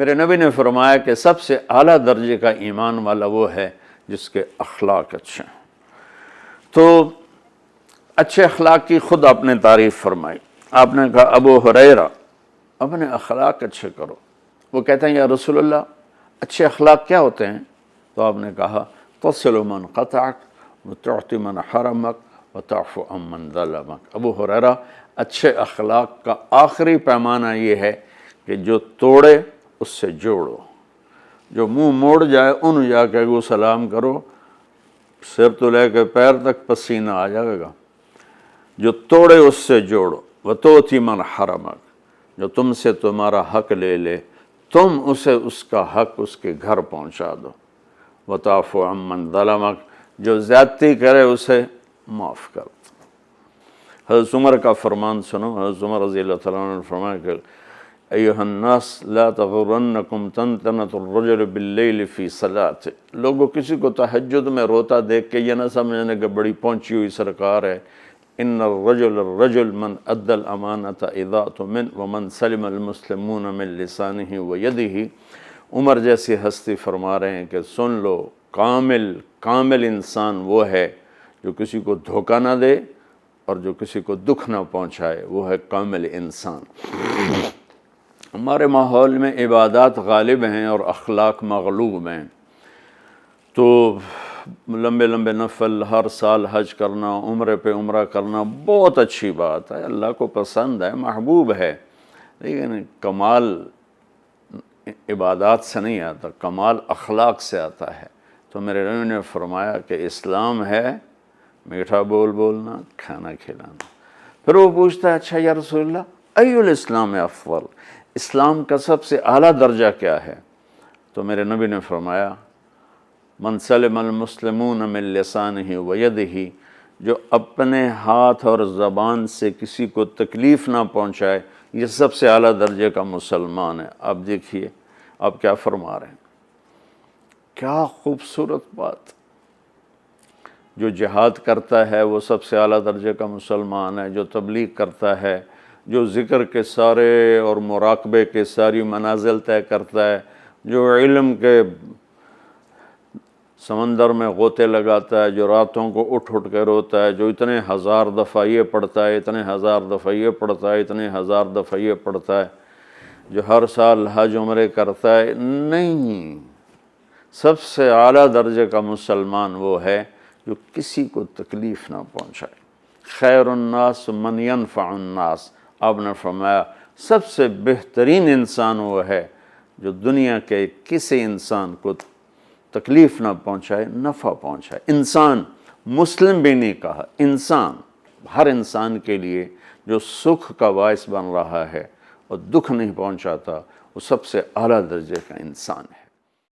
میرے نبی نے فرمایا کہ سب سے اعلیٰ درجے کا ایمان والا وہ ہے جس کے اخلاق اچھے ہیں۔ تو اچھے اخلاق کی خود آپ نے تعریف فرمائی۔ آپ نے کہا ابو ہریرہ اپنے اخلاق اچھے کرو۔ وہ کہتے ہیں یا رسول اللہ اچھے اخلاق کیا ہوتے ہیں؟ تو آپ نے کہا تصل من قطعک وتعطی من حرمک وتعفو عن من ظلمک۔ ابو ہریرہ اچھے اخلاق کا آخری پیمانہ یہ ہے کہ جو توڑے اس سے جوڑو، جو منہ موڑ جائے ان جا کے وہ سلام کرو، سر تو لے کے پیر تک پسینہ آ جائے گا۔ جو توڑے اس سے جوڑو، وتعطی من حرمک، جو تم سے تمہارا حق لے لے تم اسے اس کا حق اس کے گھر پہنچا دو، وتعفو عن من ظلمک، جو زیادتی کرے اسے معاف کر دو۔ حضرت عمر کا فرمان سنو۔ حضرت عمر رضی اللہ تعالیٰ عنہ نے فرمایا کہ ایھا الناس لا تغرنکم تنتنۃ الرجل باللیل فی صلاۃہ، لوگوں کسی کو تہجد میں روتا دیکھ کے یہ نہ سمجھنے کہ بڑی پہنچی ہوئی سرکار ہے۔ ان الرجل من ادى الامانۃ اذا اؤتمن ومن سلم المسلمون من لسانہ ویدہ۔ عمر جیسی ہستی فرما رہے ہیں کہ سن لو، کامل انسان وہ ہے جو کسی کو دھوکہ نہ دے اور جو کسی کو دکھ نہ پہنچائے، وہ ہے کامل انسان۔ ہمارے ماحول میں عبادات غالب ہیں اور اخلاق مغلوب ہیں، تو لمبے لمبے نفل ہر سال حج کرنا، عمرے پہ عمرہ کرنا بہت اچھی بات ہے، اللہ کو پسند ہے، محبوب ہے، لیکن کمال عبادات سے نہیں آتا، کمال اخلاق سے آتا ہے۔ تو میرے نبی نے فرمایا کہ اسلام ہے میٹھا بول بولنا، کھانا کھلانا۔ پھر وہ پوچھتا ہے اچھا یا رسول اللہ ای الاسلام افضل، اسلام کا سب سے اعلیٰ درجہ کیا ہے؟ تو میرے نبی نے فرمایا من سلم المسلمون من لسانہ ویدہ، جو اپنے ہاتھ اور زبان سے کسی کو تکلیف نہ پہنچائے، یہ سب سے اعلیٰ درجے کا مسلمان ہے۔ آپ دیکھیے آپ کیا فرما رہے ہیں، کیا خوبصورت بات۔ جو جہاد کرتا ہے وہ سب سے اعلیٰ درجے کا مسلمان ہے، جو تبلیغ کرتا ہے، جو ذکر کے سارے اور مراقبے کے ساری منازل طے کرتا ہے، جو علم کے سمندر میں غوطے لگاتا ہے، جو راتوں کو اٹھ کے روتا ہے، جو اتنے ہزار دفعہ یہ پڑھتا ہے، اتنے ہزار دفعہ یہ پڑھتا ہے، اتنے ہزار دفعہ یہ پڑھتا ہے، جو ہر سال حج عمرے کرتا ہے، نہیں، سب سے اعلیٰ درجے کا مسلمان وہ ہے جو کسی کو تکلیف نہ پہنچائے۔ خیر الناس من ینفع الناس، آپ نے فرمایا سب سے بہترین انسان وہ ہے جو دنیا کے کسی انسان کو تکلیف نہ پہنچائے، نفع پہنچائے۔ انسان، مسلم بھی نہیں کہا، انسان، ہر انسان کے لیے جو سکھ کا باعث بن رہا ہے اور دکھ نہیں پہنچاتا، وہ سب سے اعلیٰ درجے کا انسان ہے۔